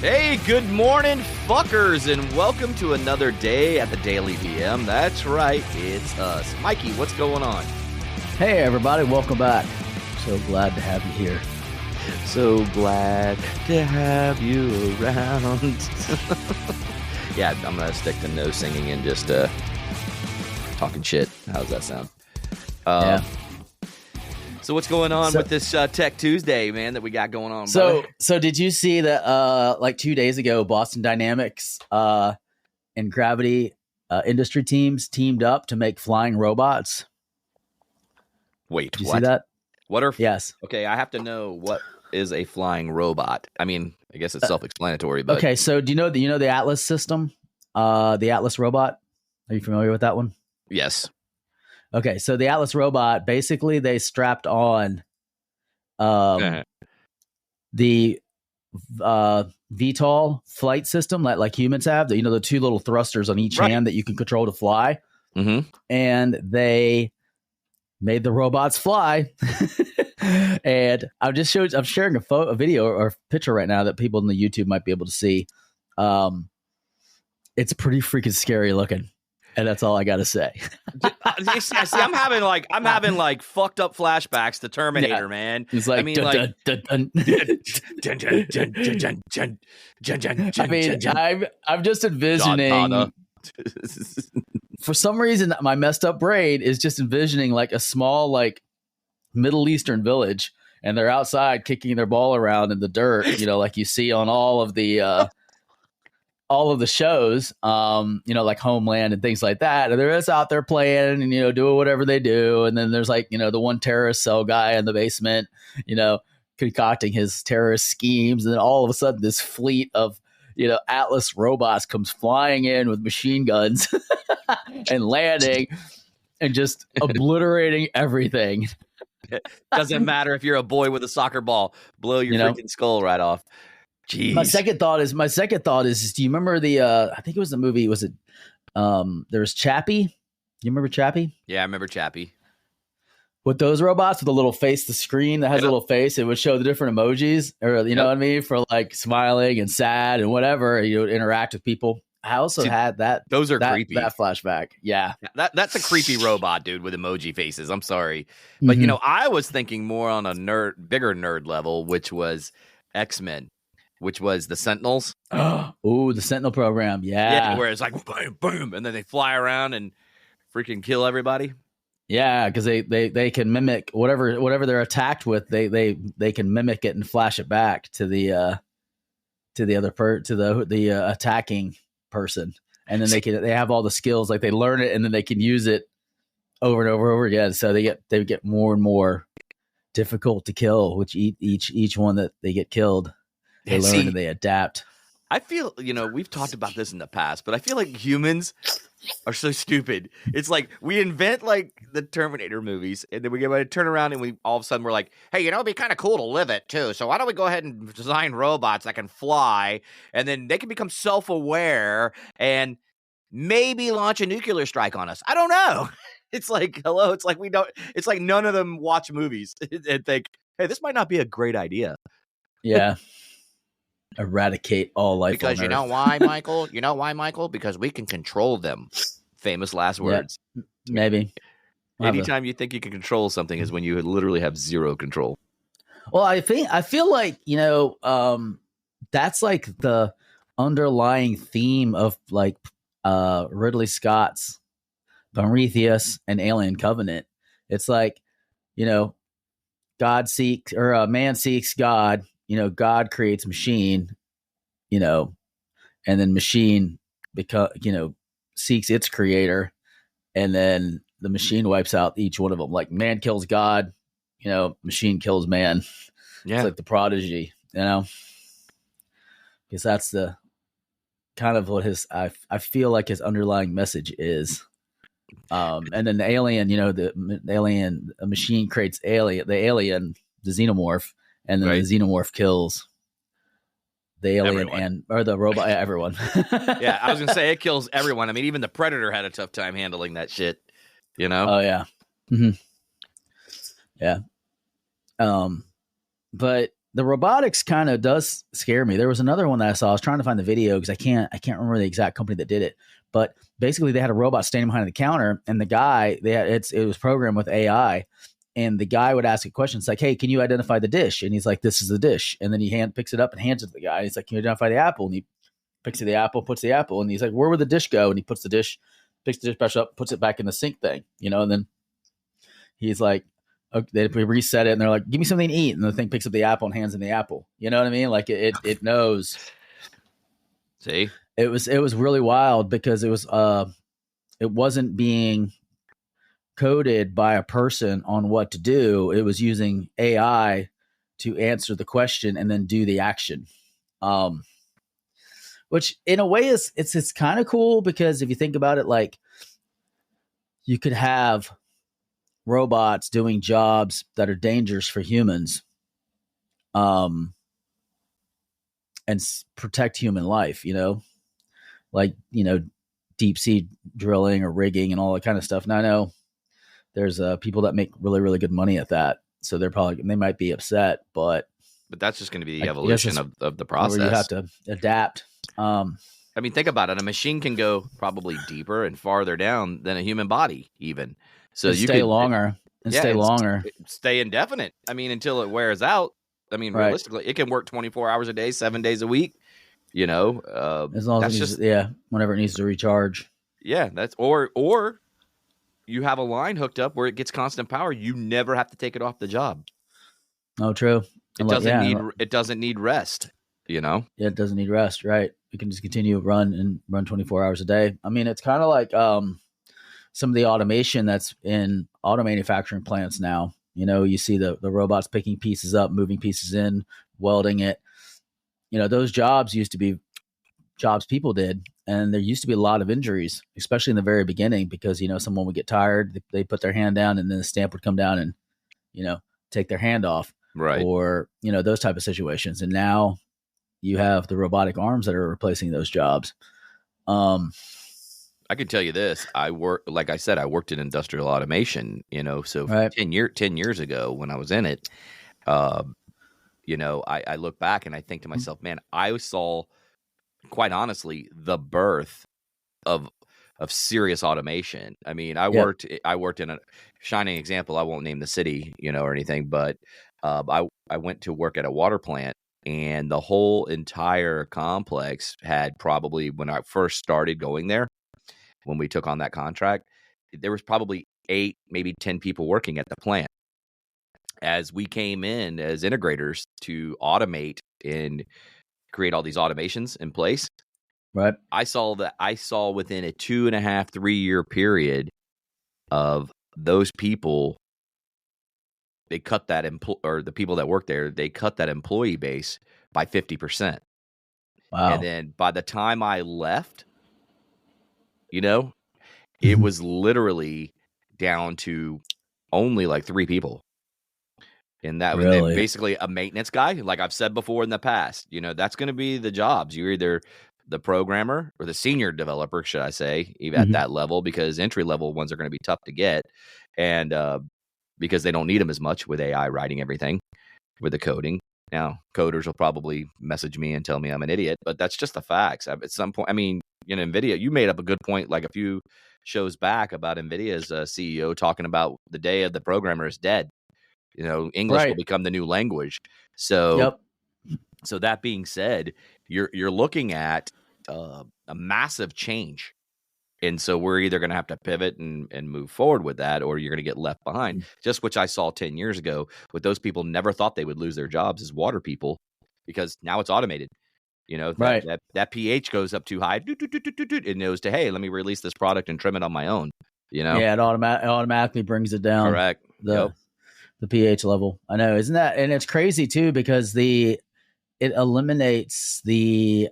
Hey, good morning, fuckers, and welcome to another day at the Daily DM. That's right, it's us. Mikey, what's going on? Hey, everybody, welcome back. So glad to have you here. So glad to have you around. Yeah, I'm going to stick to no singing and just talking shit. How's that sound? Yeah. So what's going on with this Tech Tuesday, man, that we got going on? So did you see that like 2 days ago, Boston Dynamics and Gravity industry teams teamed up to make flying robots? Wait, did you what? see that? What are... Yes. Okay, I have to know what is a flying robot. I mean, I guess it's self-explanatory, but... Okay, so do you know the Atlas system? The Atlas robot? Are you familiar with that one? Yes. Okay, so the Atlas robot, basically they strapped on the VTOL flight system like humans have, the two little thrusters on each hand that you can control to fly. Mm-hmm. And they made the robots fly. And I'm sharing a video or picture right now that people in the YouTube might be able to see. It's pretty freaking scary looking. And that's all I got to say. See, I'm having like fucked up flashbacks to Terminator, man. It's like, I mean, I'm just envisioning. For some reason, my messed up brain is just envisioning like a small, like Middle Eastern village, and they're outside kicking their ball around in the dirt, like you see on all of the shows, like Homeland and things like that. And they're just out there playing and, doing whatever they do. And then there's like, the one terrorist cell guy in the basement, concocting his terrorist schemes. And then all of a sudden this fleet of, Atlas robots comes flying in with machine guns and landing and just obliterating everything. Doesn't matter if you're a boy with a soccer ball, blow your freaking skull right off. Jeez. My second thought is, do you remember I think it was the movie, was it, there's Chappie? You remember Chappie? Yeah, I remember Chappie. With those robots with a little face, the screen that has a little face, it would show the different emojis, or know what I mean? For like smiling and sad and whatever, interact with people. I also had that. Those are creepy. That flashback. Yeah. That's a creepy robot, dude, with emoji faces. I'm sorry. But, I was thinking more on a bigger nerd level, which was X-Men. Which was the Sentinels. Oh, the Sentinel program. Yeah. Where it's like boom, boom, and then they fly around and freaking kill everybody. Yeah, because they can mimic whatever they're attacked with. They can mimic it and flash it back to the other attacking person, and then they have all the skills. Like they learn it and then they can use it over and over and over again. So they get more and more difficult to kill. Which each one that they get killed. They learn and they adapt. I feel, we've talked about this in the past, but I feel like humans are so stupid. It's like we invent like the Terminator movies, and then we get ready to turn around, and we all of a sudden we're like, hey, it'd be kind of cool to live it too. So why don't we go ahead and design robots that can fly, and then they can become self-aware and maybe launch a nuclear strike on us? I don't know. It's like, hello. It's like it's like none of them watch movies and think, hey, this might not be a great idea. Yeah. Eradicate all life because on you know why, Michael? Because we can control them. Famous last words. Yeah, maybe. Anytime you think you can control something is when you literally have zero control. Well, I feel like that's like the underlying theme of like Ridley Scott's Prometheus and Alien Covenant. It's like man seeks God. God creates machine, and then machine seeks its creator, and then the machine wipes out each one of them. Like man kills God, machine kills man. Yeah. It's like the Prodigy, because that's the kind of what I feel like his underlying message is. And then the alien, a machine creates the alien, the xenomorph. And then the xenomorph kills the alien or the robot, everyone. Yeah, I was going to say it kills everyone. I mean, even the Predator had a tough time handling that shit, Oh, yeah. Mm-hmm. Yeah. But the robotics kind of does scare me. There was another one that I saw. I was trying to find the video because I can't remember the exact company that did it. But basically, they had a robot standing behind the counter, and the guy it was programmed with AI, and the guy would ask a question. It's like, "Hey, can you identify the dish?" And he's like, "This is the dish." And then he picks it up and hands it to the guy. He's like, "Can you identify the apple?" And he picks the apple, puts the apple, and he's like, "Where would the dish go?" And he picks the dish back up, puts it back in the sink thing, and then he's like, okay, they reset it, and they're like, "Give me something to eat," and the thing picks up the apple and hands him the apple. You know what I mean? Like it knows. See, it was really wild because it wasn't being coded by a person on what to do. It was using AI to answer the question and then do the action. Which in a way it's kind of cool because if you think about it, like you could have robots doing jobs that are dangerous for humans, and protect human life, like, deep sea drilling or rigging and all that kind of stuff. And I know there's people that make really, really good money at that. So they might be upset, but that's just going to be the evolution of the process. Where you have to adapt. I mean, think about it. A machine can go probably deeper and farther down than a human body, even. So you stay longer and stay longer, stay indefinite. I mean, until it wears out. I mean, realistically, it can work 24 hours a day, 7 days a week. As long as whenever it needs to recharge. Yeah, that's or you have a line hooked up where it gets constant power. You never have to take it off the job. Oh, true. It doesn't need rest. Yeah, it doesn't need rest. Right. You can just continue to run 24 hours a day. I mean, it's kind of like some of the automation that's in auto manufacturing plants now. You see the robots picking pieces up, moving pieces in, welding it. Those jobs used to be jobs people did, and there used to be a lot of injuries, especially in the very beginning, because someone would get tired, they put their hand down, and then the stamp would come down and take their hand off, right? Or those type of situations. And now you have the robotic arms that are replacing those jobs. I can tell you this: I worked in industrial automation. So right. 10 years ago when I was in it, I look back and I think to myself, man, I saw, quite honestly, the birth of serious automation. I mean, I worked in a shining example. I won't name the city, or anything, but I went to work at a water plant, and the whole entire complex had probably, when I first started going there, when we took on that contract, there was probably 8, maybe 10 people working at the plant. As we came in as integrators to automate and create all these automations in place, right? I saw within a 2.5, 3 year period of those people, they cut that or the people that work there, they cut that employee base by 50%. Wow. And then by the time I left, it was literally down to only like 3 people. And that was basically a maintenance guy. Like I've said before in the past, that's going to be the jobs. You're either the programmer or the senior developer, should I say, even at that level, because entry level ones are going to be tough to get. And because they don't need them as much with AI writing everything with the coding. Now, coders will probably message me and tell me I'm an idiot, but that's just the facts. At some point, I mean, NVIDIA, you made up a good point like a few shows back about NVIDIA's CEO talking about the day of the programmer is dead. English will become the new language. So, So that being said, you're looking at a massive change. And so we're either going to have to pivot and move forward with that, or you're going to get left behind. Just which I saw 10 years ago with those people never thought they would lose their jobs as water people, because now it's automated. That pH goes up too high. It knows to, hey, let me release this product and trim it on my own. Yeah, it automatically brings it down. Correct. The pH level. I know, isn't that? And it's crazy too, because it eliminates the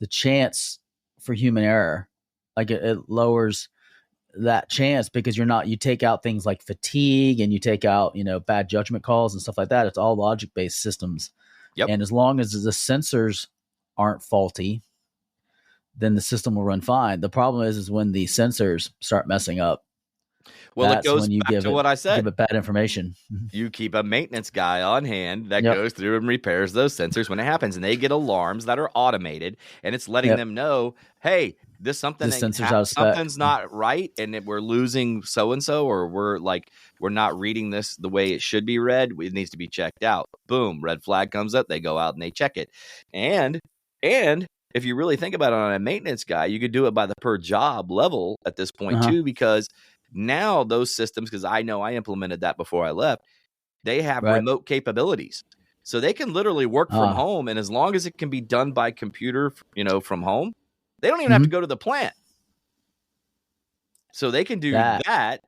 chance for human error. Like it lowers that chance, because you take out things like fatigue, and you take out, bad judgment calls and stuff like that. It's all logic-based systems. Yep. And as long as the sensors aren't faulty, then the system will run fine. The problem is when the sensors start messing up. Well, it That's goes when you back to what I said. give it bad information. You keep a maintenance guy on hand that Yep. goes through and repairs those sensors when it happens, and they get alarms that are automated, and it's letting Yep. them know, hey, This sensor's out of spec. something's not right, and we're losing so and so, or we're not reading this the way it should be read. It needs to be checked out. Boom, red flag comes up. They go out and they check it, and if you really think about it, on a maintenance guy, you could do it by the per job level at this point too, because now those systems, because I know I implemented that before I left, they have remote capabilities. So they can literally work from home, and as long as it can be done by computer, from home, they don't even have to go to the plant. So they can do that.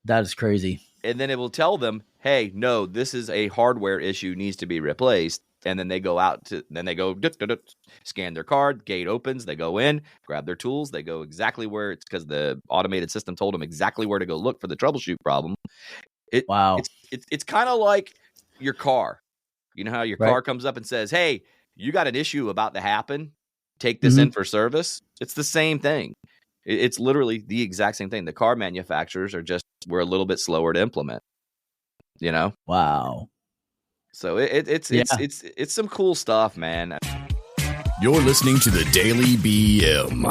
That is crazy. And then it will tell them, hey, no, this is a hardware issue, needs to be replaced. And then they go scan their card, gate opens, they go in, grab their tools, they go exactly where it's, because the automated system told them exactly where to go look for the troubleshoot problem. It's kind of like your car. You know how your car comes up and says, hey, you got an issue about to happen, take this in for service. It's the same thing. It's literally the exact same thing. The car manufacturers we're a little bit slower to implement, Wow. So it's some cool stuff, man. You're listening to the Daily BM.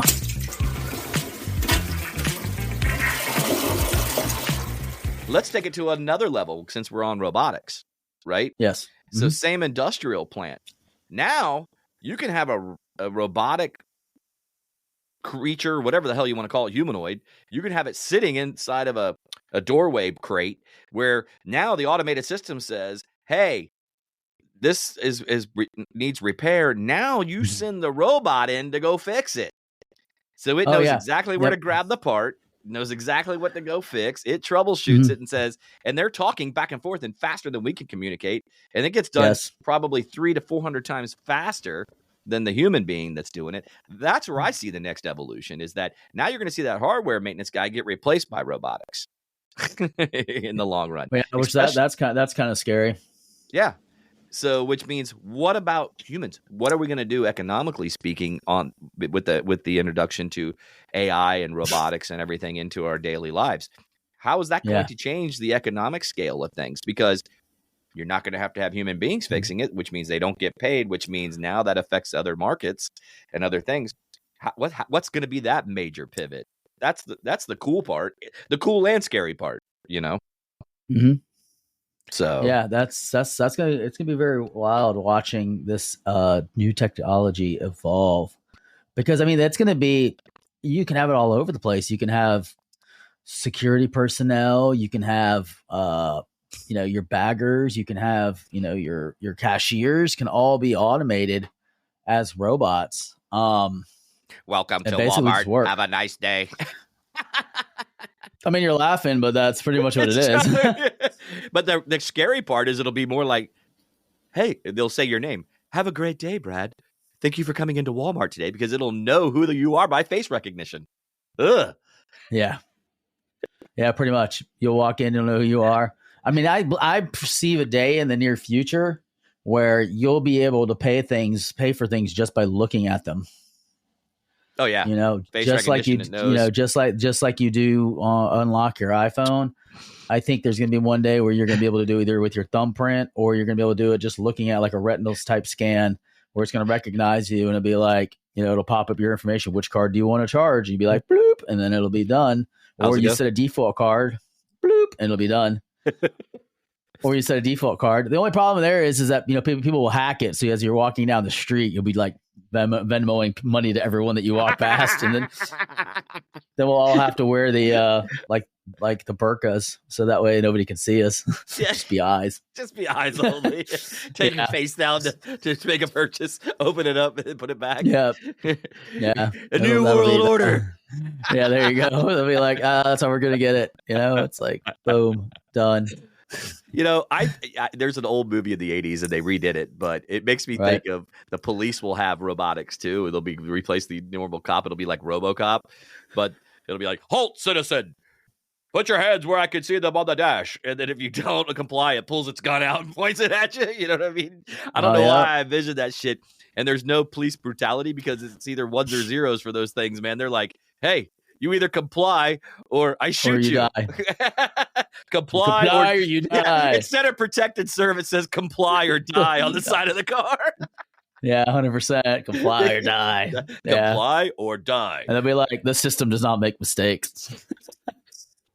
Let's take it to another level since we're on robotics, right? Yes. So same industrial plant. Now you can have a robotic creature, whatever the hell you want to call it, humanoid. You can have it sitting inside of a doorway crate where now the automated system says, hey, this needs repair. Now you send the robot in to go fix it. So it knows exactly where to grab the part, knows exactly what to go fix. It troubleshoots it and says, and they're talking back and forth and faster than we can communicate. And it gets done probably 300 to 400 times faster than the human being that's doing it. That's where I see the next evolution, is that now you're going to see that hardware maintenance guy get replaced by robotics in the long run. Which that's kind of scary. Yeah. So, which means, what about humans? What are we going to do economically speaking with the introduction to AI and robotics and everything into our daily lives? How is that going to change the economic scale of things? Because you're not going to have human beings fixing it, which means they don't get paid, which means now that affects other markets and other things. What's going to be that major pivot? That's the cool part, the cool and scary part, So yeah, it's gonna be very wild watching this new technology evolve, because I mean that's gonna be, you can have it all over the place. You can have security personnel, you can have your baggers, you can have your cashiers can all be automated as robots. Welcome to Walmart. Have a nice day. I mean, you're laughing, but that's pretty much what it is. But the scary part is it'll be more like, hey, they'll say your name. Have a great day, Brad. Thank you for coming into Walmart today, because it'll know who you are by face recognition. Ugh. Yeah. Yeah, pretty much. You'll walk in, you'll know who you are. I mean, I perceive a day in the near future where you'll be able to pay for things just by looking at them. Oh yeah, face just like you just like you do unlock your iPhone. I think there's going to be one day where you're going to be able to do either with your thumbprint, or you're going to be able to do it just looking at like a retinal type scan, where it's going to recognize you and it'll be like, it'll pop up your information. Which card do you want to charge? You'd be like, bloop, and then it'll be done. Or you set a default card, bloop, and it'll be done. Or you set a default card. The only problem there is that people will hack it. So as you're walking down the street, you'll be like Venmoing money to everyone that you walk past, and then we'll all have to wear the like the burqas, so that way nobody can see us. Just be eyes. Just be eyes only. Take your face down to make a purchase, open it up, and put it back. Yeah. Yeah. A new world order. Yeah, there you go. They'll be like, that's how we're gonna get it. It's like, boom, done. There's an old movie in the 80s and they redid it, but it makes me think of the police will have robotics too. They'll be replace the normal cop. It'll be like RoboCop, but it'll be like, halt, citizen. Put your hands where I can see them on the dash. And then if you don't comply, it pulls its gun out and points it at you. You know what I mean? I don't know why I envisioned that shit. And there's no police brutality because it's either ones or zeros for those things, man. They're like, hey, You either comply or I shoot you you. die. Comply or you die. Instead of protected serve, it says comply or die on the side of the car. Yeah, 100%. Comply or die. Comply or die. And they'll be like, the system does not make mistakes.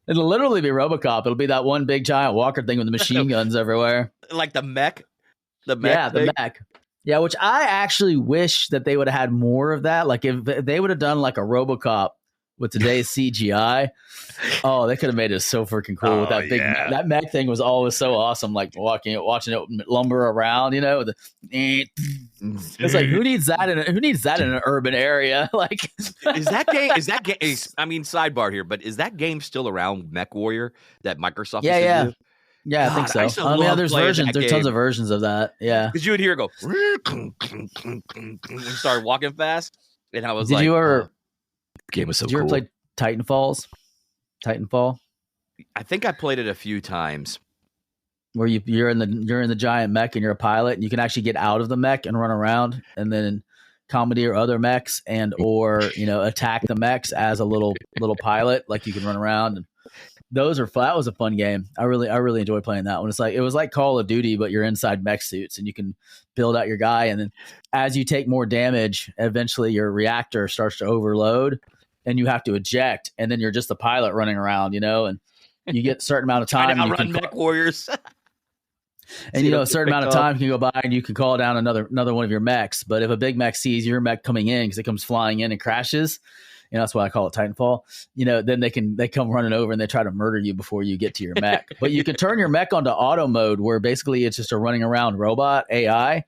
It'll literally be RoboCop. It'll be that one big giant walker thing with the machine guns everywhere. Like the mech? The mech? Yeah, which I actually wish that they would have had more of that. Like if they would have done like a RoboCop with today's CGI, oh, they could have made it so freaking cool with that big that mech thing was always so awesome. Like watching it lumber around, you know. It's like who needs that in an urban area? Like is that game? I mean, sidebar here, but is that game still around? Mech Warrior that Microsoft? Yeah. Yeah, God, I think so. There's versions. There's tons of versions of that. Yeah, because you would hear it go. We started walking fast, and I was Did you ever? Game was so Did you ever play Titanfall? I think I played it a few times. Where you're in the giant mech and you're a pilot and you can actually get out of the mech and run around and then commandeer other mechs or attack the mechs as a little pilot. Like you can run around and those are fun. That was a fun game. I really enjoyed playing that one. It was like Call of Duty, but you're inside mech suits and you can build out your guy. And then as you take more damage, eventually your reactor starts to overload and you have to eject. And then you're just the pilot running around, and you get a certain amount of time. You can mech warriors. And a certain amount of time can go by and you can call down another one of your mechs. But if a big mech sees your mech coming in because it comes flying in and crashes, that's why I call it Titanfall. Then they come running over and they try to murder you before you get to your mech. But you can turn your mech onto auto mode where basically it's just a running around robot AI.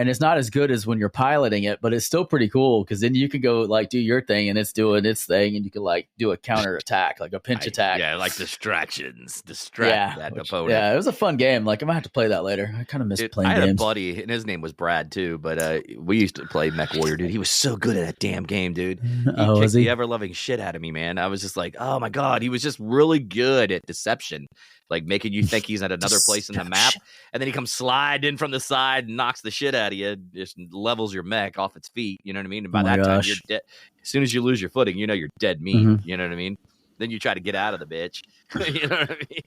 And it's not as good as when you're piloting it, but it's still pretty cool because then you can go like do your thing and it's doing its thing and you can like do a counter attack, like a pinch attack. Yeah, like distractions. Distract that opponent. Yeah, it was a fun game. Like I might have to play that later. I kind of miss playing games. I had a buddy and his name was Brad too, but we used to play Mech Warrior, dude. He was so good at that damn game, dude. He kicked the ever-loving shit out of me, man. I was just like, oh my God, he was just really good at deception. Like making you think he's at another place in the map, and then he comes slide in from the side and knocks the shit out of you, just levels your mech off its feet. You know what I mean? And by that time, you're dead. As soon as you lose your footing, you're dead meat. Mm-hmm. You know what I mean? Then you try to get out of the bitch. You know what I mean?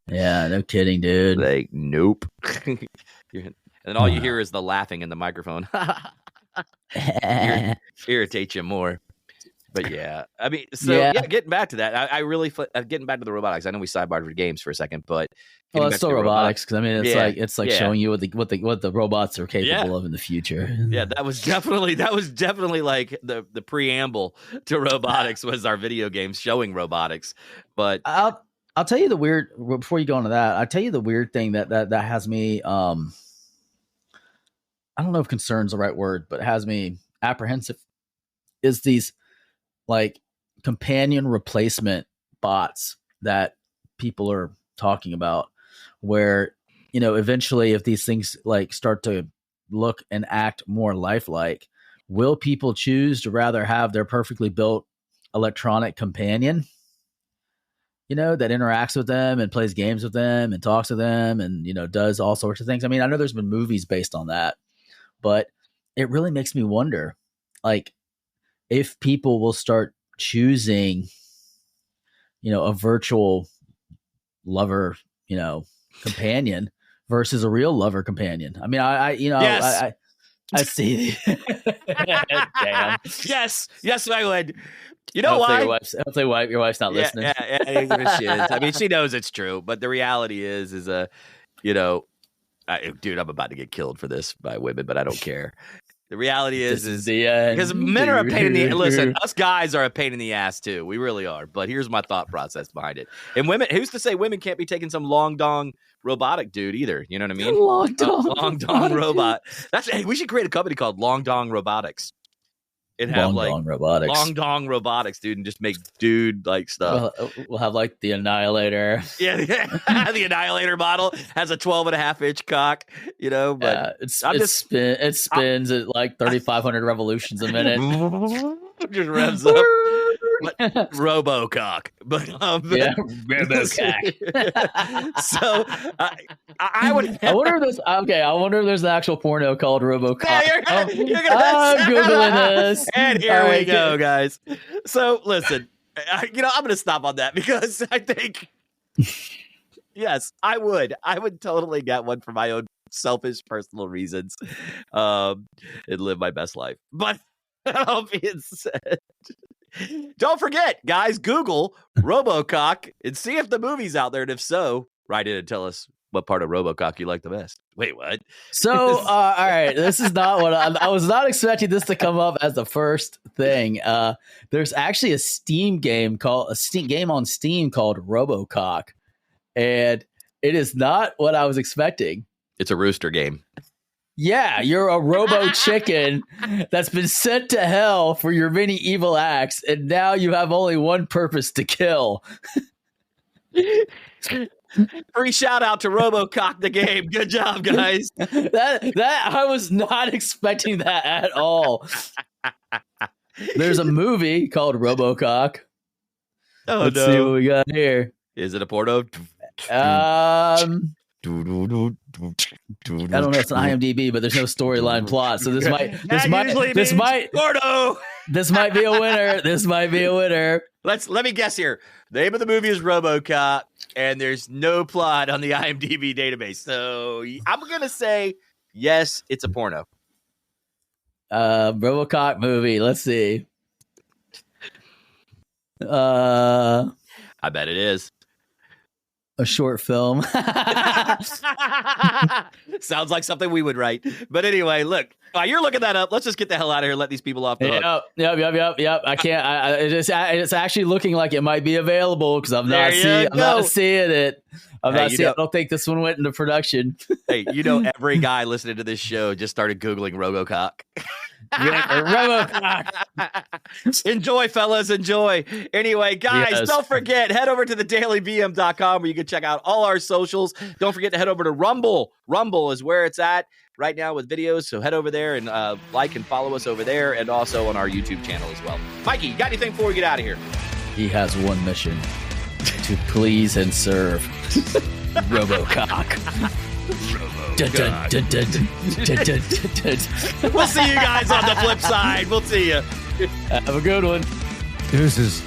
Yeah, no kidding, dude. Like, nope. And then all you hear is the laughing in the microphone. Irritates you more. But yeah, I mean, getting back to that, I really getting back to the robotics. I know we sidebarred for games for a second, but it's still robotics because I mean, it's like showing you what the robots are capable of in the future. Yeah, that was definitely like the preamble to robotics was our video games showing robotics. But I'll tell you the weird before you go into that. I'll tell you the weird thing that has me. I don't know if concern's the right word, but it has me apprehensive. Is these like companion replacement bots that people are talking about where, eventually if these things like start to look and act more lifelike, will people choose to rather have their perfectly built electronic companion, that interacts with them and plays games with them and talks to them and, does all sorts of things. I mean, I know there's been movies based on that, but it really makes me wonder, like, if people will start choosing, a virtual lover, companion versus a real lover companion. I mean, I see. Damn. Yes, I would. You know why? Hopefully your wife's not listening. Yeah, she is. I mean, she knows it's true, but the reality is, dude, I'm about to get killed for this by women, but I don't care. The reality is because men are a pain in the ass. Listen, us guys are a pain in the ass too. We really are. But here's my thought process behind it. And women, who's to say women can't be taking some long dong robotic dude either? You know what I mean? Long dong robot. We should create a company called Long Dong Robotics. And have Long Dong Robotics, dude, and just make dude like stuff. We'll have like the Annihilator. Yeah, the Annihilator model has a 12.5-inch cock, but it spins at like 3,500 revolutions a minute. Just revs up. Robocock. But Yeah, Robocock. So I would. I wonder if there's I wonder if there's an actual porno called Robocock. Yeah, I'm Googling this, and here we go, guys. So listen, I'm going to stop on that because I think, yes, I would totally get one for my own selfish personal reasons, and live my best life. But that all being said, don't forget, guys, Google Robocock and see if the movie's out there. And if so, write in and tell us what part of Robocock you like the best. Wait, what? So, all right, this is not what I was not expecting this to come up as the first thing. There's actually a Steam game on Steam called Robocock, and it is not what I was expecting. It's a rooster game. Yeah, you're a robo chicken that's been sent to hell for your many evil acts, and now you have only one purpose: to kill. Free shout out to Robocock the game. Good job, guys. That I was not expecting that at all. There's a movie called Robocock. Let's see what we got here. Is it a porno? I don't know. It's an IMDb, but there's no storyline plot. So this might be a winner. This might be a winner. Let me guess here. The name of the movie is RoboCop, and there's no plot on the IMDb database. So I'm gonna say yes, it's a porno. RoboCop movie. Let's see. I bet it is. A short film. Sounds like something we would write. But anyway, look, while you're looking that up, let's just get the hell out of here and let these people off the hook. Yep. I can't. It's actually looking like it might be available because I'm not seeing it. I don't think this one went into production. Hey, every guy listening to this show just started Googling Robocock. Robocock. Enjoy, fellas. Enjoy. Anyway, guys, Don't forget, head over to thedailybm.com where you can check out all our socials. Don't forget to head over to Rumble. Rumble is where it's at right now with videos. So head over there and like and follow us over there and also on our YouTube channel as well. Mikey, you got anything before we get out of here? He has one mission: to please and serve. Robocock. We'll see you guys on the flip side. We'll see you. Have a good one. Deuces.